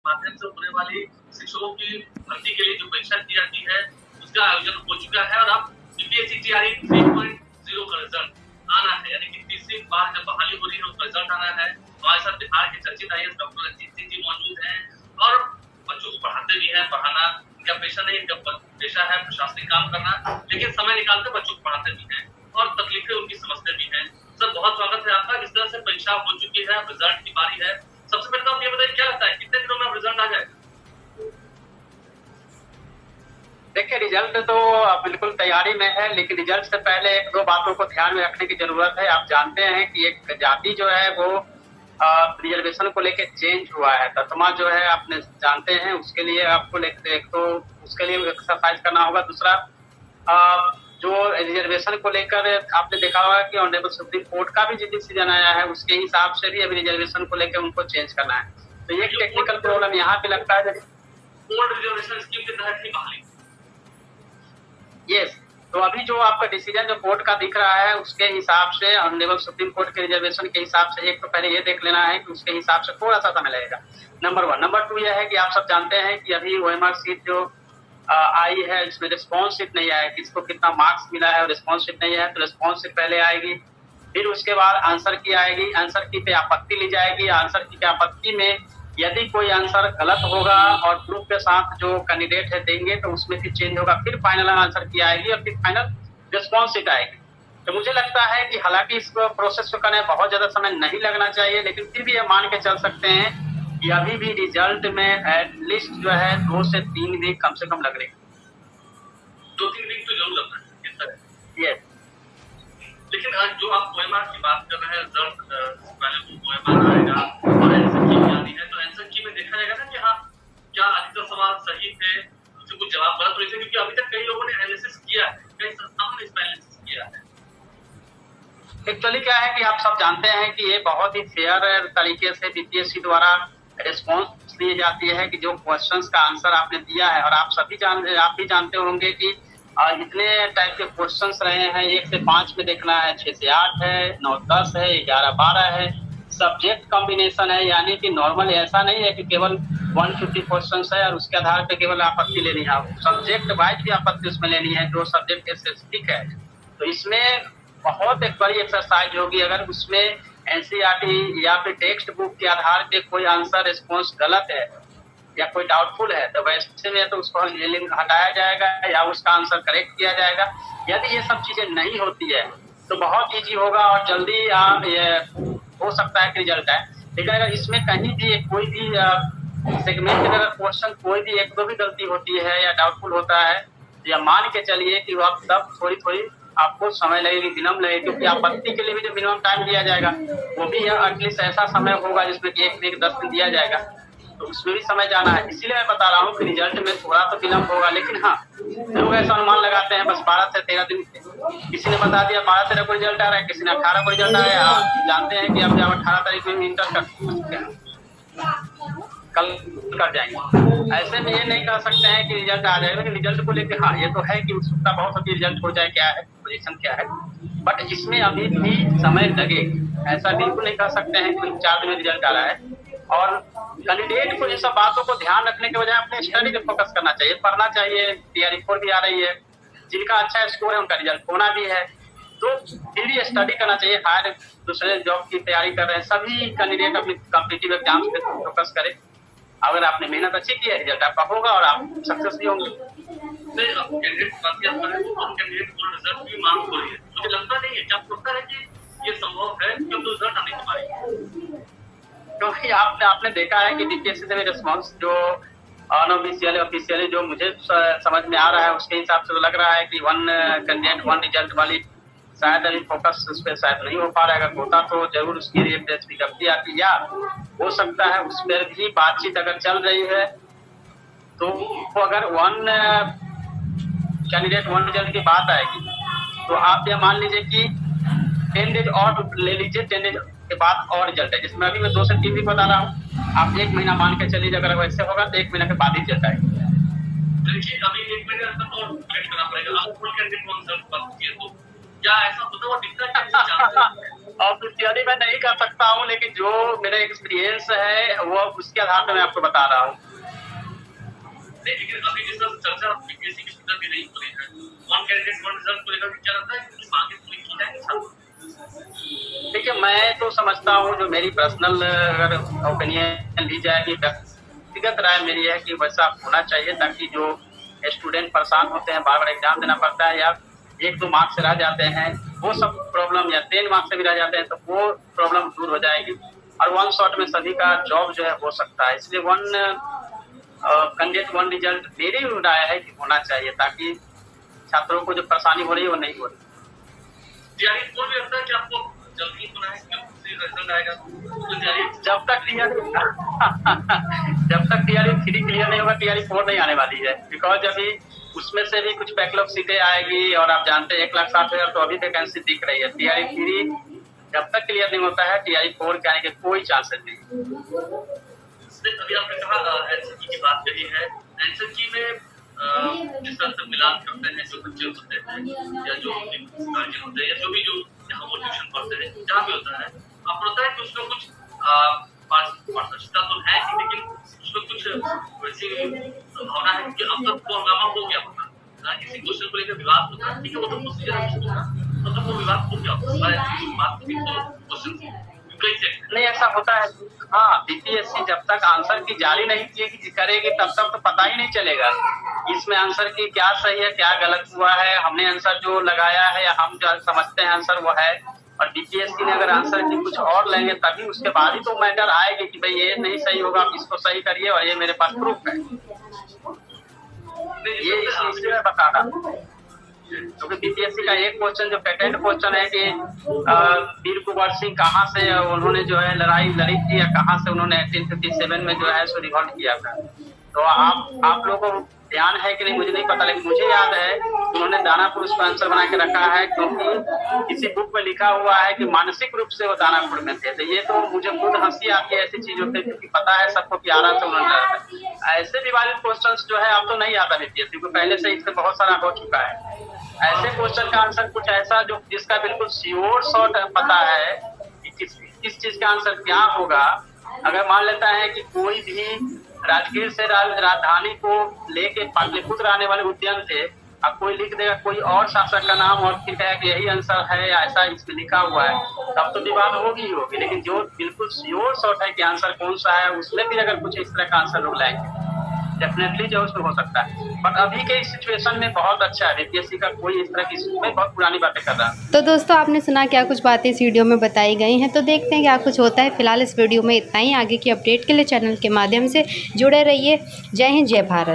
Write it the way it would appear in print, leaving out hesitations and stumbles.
माध्यम से होने वाली शिक्षकों की भर्ती के लिए जो परीक्षा की जाती है उसका आयोजन हो चुका है और अब यूपीएससी तैयारी 3.0 का रिजल्ट आना है, यानी कि तीसरी बार जब बहाली हो रही है उसका रिजल्ट आना है। हमारे साथ बिहार के चर्चित आईएएस डॉक्टर रंजीत सिंह जी मौजूद हैं और बच्चों को पढ़ाते भी हैं। पढ़ाना इनका पेशा नहीं, इनका पेशा है प्रशासनिक काम करना, लेकिन समय निकालकर बच्चों को पढ़ाते भी हैं और तकलीफें उनकी समझते भी हैं। सर बहुत स्वागत है आपका। जिस तरह से परीक्षा हो चुकी है, रिजल्ट की बारी है, सबसे पहले तो आप ये बताइए क्या लगता है कितने दिनों में रिजल्ट आ जाएगा? देखिए, रिजल्ट तो बिल्कुल तैयारी में है, लेकिन रिजल्ट से पहले एक दो बातों को ध्यान में रखने की जरूरत है। आप जानते हैं कि एक जाति जो है वो रिजर्वेशन को लेकर चेंज हुआ है। दसवां जो है आपने जानते हैं, उसके लिए आपको एक तो उसके लिए एक्सरसाइज करना होगा। दूसरा जो रिजर्वेशन को लेकर आपने देखा होगा कि ऑनरेबल सुप्रीम कोर्ट का भी जो डिसीजन आया है उसके हिसाब से भी अभी रिजर्वेशन को लेकर उनको चेंज करना है। तो ये टेक्निकल प्रॉब्लम यहाँ पे लगता है। ओल्ड रिजर्वेशन स्कीम के तहत ही बहाली। यस, तो अभी जो आपका डिसीजन जो कोर्ट का दिख रहा है उसके हिसाब से ऑनरेबल सुप्रीम कोर्ट के रिजर्वेशन के हिसाब से एक तो पहले ये देख लेना है कि उसके हिसाब से थोड़ा सा समय लगेगा, नंबर 1। नंबर 2 यह है कि आप सब जानते हैं कि अभी ओएमआर सीट जो आई है इसमें रिस्पॉन्स सीट नहीं आया, किसको कितना मार्क्स मिला है और रिस्पॉन्स सीट नहीं है, तो रिस्पॉन्स सीट पहले आएगी, फिर उसके बाद आंसर की आएगी। आंसर की पे आपत्ति ली जाएगी। आंसर की पे आपत्ति में यदि कोई आंसर गलत होगा और प्रूफ के साथ जो कैंडिडेट है देंगे तो उसमें फिर चेंज होगा, फिर फाइनल आंसर की आएगी और फिर फाइनल रिस्पॉन्स सीट आएगी। तो मुझे लगता है कि हालांकि इस प्रोसेस को करने में बहुत ज्यादा समय नहीं लगना चाहिए, लेकिन फिर भी ये मान के चल सकते हैं कि अभी भी रिजल्ट में एटलीस्ट जो है 2 से 3 वीक कम से कम लग रही है। 2-3 वीक तो जरूर लगना है इस तरह। यस, लेकिन जो आप ओएमआर की बात कर रहे हैं, रिजल्ट पहले वो ओएमआर आएगा और आंसर की आनी है, तो आंसर की में देखा जाएगा ना कि हाँ क्या अधिकतर सवाल सही थे, उससे कुछ जवाब गलत हुए थे, क्योंकि अभी तक कई लोगों ने एनालिसिस किया है, कई संस्थाओं ने इस पर एनालिसिस किया है। एक्चुअली क्या है कि आप सब जानते हैं कि ये बहुत ही फेयर तरीके से बीपीएससी द्वारा रिस्पॉन्स दी जाती है कि जो क्वेश्चंस का आंसर आपने दिया है, और आप भी जानते होंगे कि इतने टाइप के क्वेश्चंस रहे हैं। 1 से 5 में देखना है, 6 से 8 है, 9 10 है, 11 12 है, सब्जेक्ट कॉम्बिनेशन है, यानी कि नॉर्मल ऐसा नहीं है कि केवल 150 क्वेश्चंस है और उसके आधार पे केवल आपत्ति लेनी है। सब्जेक्ट वाइज भी आपत्ति उसमें लेनी है जो सब्जेक्ट स्पेसिफिक है। तो इसमें बहुत एक बड़ी एक्सरसाइज होगी। अगर उसमें एनसीईआरटी या फिर टेक्स्ट बुक के आधार पे कोई आंसर रिस्पॉन्स गलत है या कोई डाउटफुल है तो वैसे में तो उसको हटाया जाएगा या उसका आंसर करेक्ट किया जाएगा। यदि ये सब चीजें नहीं होती है तो बहुत ईजी होगा और जल्दी ये हो सकता है कि रिजल्ट आए। लेकिन अगर इसमें कहीं भी कोई भी सेगमेंट में अगर क्वेश्चन कोई भी 1-2 भी गलती होती है या डाउटफुल होता है, या मान के चलिए कि वह तब थोड़ी थोड़ी आपको समय लगेगी, विलम्ब लगेगी, क्योंकि आपत्ति के लिए भी जो मिनिमम टाइम दिया जाएगा वो भी एटलीस्ट ऐसा समय होगा जिसमें कि 1 वीक 10 दिन दिया जाएगा, तो उसमें भी समय जाना है। इसीलिए मैं बता रहा हूँ कि रिजल्ट में थोड़ा तो विलम्ब होगा, लेकिन हाँ लोग ऐसा अनुमान लगाते हैं बस 12 से 13 दिन। किसी ने बता दिया 12-13 को रिजल्ट आ रहा है, किसी ने 18 को रिजल्ट आया है। आप जानते हैं कि अब जब 18 तारीख में इंटर कर सकते हैं, कल कर जाएंगे। ऐसे में ये नहीं कह सकते हैं कि रिजल्ट आ जाएगा, लेकिन रिजल्ट को लेकर हाँ ये तो है कि उत्सुकता बहुत होती है रिजल्ट हो जाए, क्या है पोजीशन क्या है, बट इसमें अभी भी समय लगेगा। ऐसा बिल्कुल नहीं कह सकते हैं कि 4 दिन में रिजल्ट आ रहा है। और कैंडिडेट को इन सब बातों को ध्यान रखने के बजाय अपने स्टडी पे फोकस करना चाहिए, पढ़ना चाहिए। तैयारी 4 भी आ रही है, जिनका अच्छा स्कोर है उनका रिजल्ट होना भी है, तो फिर भी स्टडी करना चाहिए। हायर दूसरे जॉब की तैयारी कर रहे हैं सभी कैंडिडेट अपनी कॉम्पिटिटिव एग्जाम्स पे फोकस करें। अगर आपने मेहनत अच्छी की है रिजल्ट आपका होगा और आप सक्सेस भी होंगे। कैंडिडेट रिजल्ट की मांग हो रही है, मुझे लगता नहीं है, क्या लगता है कि ये संभव है क्योंकि रिजल्ट आने के बाद? क्योंकि आपने देखा है कि बीपीएससी से भी रिस्पॉन्स जो ऑफिशियली जो मुझे समझ में आ रहा है उसके हिसाब से तो लग रहा है कि 1 कैंडिडेट 1 रिजल्ट वाली शायद अभी फोकस उस पर शायद नहीं हो पा रहा है। अगर होता तो जरूर उसकी विज्ञप्ति आती, या हो सकता है उस पर भी बातचीत अगर चल रही है तो अगर 1 कैंडिडेट 1 रिजल्ट की बात आएगी तो आप ये मान लीजिए कि 10 डेज और ले लीजिए, 10 डेज के बाद और रिजल्ट है, जिसमें अभी मैं 2 से 3 वीक बता रहा हूँ। आप 1 महीना मान के चलिए, अगर वैसे होगा तो 1 महीना के बाद ही रिजल्ट आएगा। देखिए अभी 1 महीने तक और वेट करना पड़ेगा। आप फुल कैंडिडेट 1 रिजल्ट बात किए तो क्या ऐसा होता है वो दिखता है? और इत्यादि मैं नहीं कर सकता हूँ, लेकिन जो मेरा एक्सपीरियंस है वो उसके आधार पर मैं आपको बता रहा हूँ। नहीं, लेकिन अभी जिस तरह से चर्चा बीपीएससी की सुविधा भी नहीं हो रही है, वन कैंडिडेट वन रिजल्ट को लेकर क्या लगता है कि कुछ मांगे पूरी की जाएगी? देखिए, मैं तो समझता हूँ, जो मेरी पर्सनल अगर ओपिनियन ली जाएगी, व्यक्तिगत राय मेरी है कि वैसा होना चाहिए, ताकि जो स्टूडेंट परेशान होते हैं, बार बार एग्जाम देना पड़ता है, या 1-2 मार्क्स से रह जाते हैं, वो सब प्रॉब्लम, या 10 मार्क्स से भी रह जाते हैं, तो वो प्रॉब्लम दूर हो जाएगी और वन शॉट में सभी का जॉब जो है हो सकता है। इसलिए वन कैंडिडेट वन रिजल्ट मेरी राय है कि होना चाहिए, ताकि छात्रों को जो परेशानी हो रही है वो नहीं हो रही। तैयारी को भी लगता है कि आपको जल्दी होना है कि रिजल्ट आएगा, तो तैयारी जब तक टीआरई 3 क्लियर नहीं होगा, टीआरई 4 नहीं आने वाली है। बिकॉज अभी उसमें से भी कुछ बैकलॉग सीटें आएगी, और आप जानते हैं 1,60,000 तो अभी वैकेंसी दिख रही है। टीआरई 3 जब तक क्लियर नहीं होता है, टीआरई 4 के आने के कोई चांसेस नहीं। अभी आपने कहा एनसीकी की बात कही है, एनसीकी में जिस तरह से मिलान करते हैं जो बच्चे होते हैं, या जो गार्जियन होते हैं, या जो भी जो यहाँ वो ट्यूशन पढ़ते हैं, जहाँ भी होता है, आपको लगता है कि उसमें कुछ पारदर्शिता तो है, लेकिन उसमें कुछ वैसी भावना है कि अब तक तो हंगामा हो गया होता है, किसी क्वेश्चन को लेकर विवाद होता है, ठीक है, वो तो प्रोसीजर है, मतलब वो विवाद हो गया होता है, बात भी तो क्वेश्चन नहीं, ऐसा होता है। हाँ, बीपीएससी जब तक आंसर की जारी नहीं करेगी तब तक तो पता ही नहीं चलेगा इसमें आंसर की क्या सही है, क्या गलत हुआ है। हमने आंसर जो लगाया है, या हम जो समझते हैं आंसर वो है, और बीपीएससी ने अगर आंसर की कुछ और लेंगे तभी उसके बाद ही तो मैटर आएगी कि भाई ये नहीं सही होगा, आप इसको सही करिए, और ये मेरे पास प्रूफ है। ये इसलिए मैं बता रहा हूँ, क्योंकि बीपीएससी का एक क्वेश्चन जो पेटेंट क्वेश्चन है कि वीर कुंवर सिंह कहाँ से उन्होंने जो है लड़ाई लड़ी थी, या कहाँ से उन्होंने 1857 में जो है सो रिवॉल्ट किया था। तो आप लोगों को ध्यान है कि नहीं मुझे नहीं पता, लेकिन मुझे याद है उन्होंने दानापुर उसको आंसर बना के रखा है, क्योंकि किसी बुक में लिखा हुआ है कि मानसिक रूप से वो दानापुर में थे। तो ये तो मुझे खुद हंसी आती है ऐसी चीजों पे, क्योंकि पता है सबको कि आरा से उन्होंने लड़ा था। ऐसे विवादित क्वेश्चन जो है अब तो नहीं आता बीपीएससी को, पहले से इससे बहुत सारा हो चुका है। ऐसे क्वेश्चन का आंसर कुछ ऐसा जो जिसका बिल्कुल श्योर शॉट पता है कि किस चीज का आंसर क्या होगा। अगर मान लेता है कि कोई भी राजगीर से राजधानी को लेके पाटलिपुत्र आने वाले उद्यान थे, अब कोई लिख देगा कोई और शासक का नाम और फिर कहेगा कि यही आंसर है, ऐसा इसमें लिखा हुआ है, तब तो विवाद होगी ही होगी। लेकिन जो बिल्कुल श्योर शॉट है कि आंसर कौन सा है, उसमें भी अगर कुछ इस तरह का आंसर लोग लाएंगे, डेफिनेटली जो उसमें हो सकता है। बट अभी के इस सिचुएशन में बहुत अच्छा है, बीपीएससी का कोई इस तरह की में बहुत पुरानी बातें कर रहा है। तो दोस्तों, आपने सुना क्या कुछ बातें इस वीडियो में बताई गई हैं, तो देखते हैं क्या कुछ होता है। फिलहाल इस वीडियो में इतना ही। आगे की अपडेट के लिए चैनल के माध्यम से जुड़े रहिए। जय हिंद, जय भारत।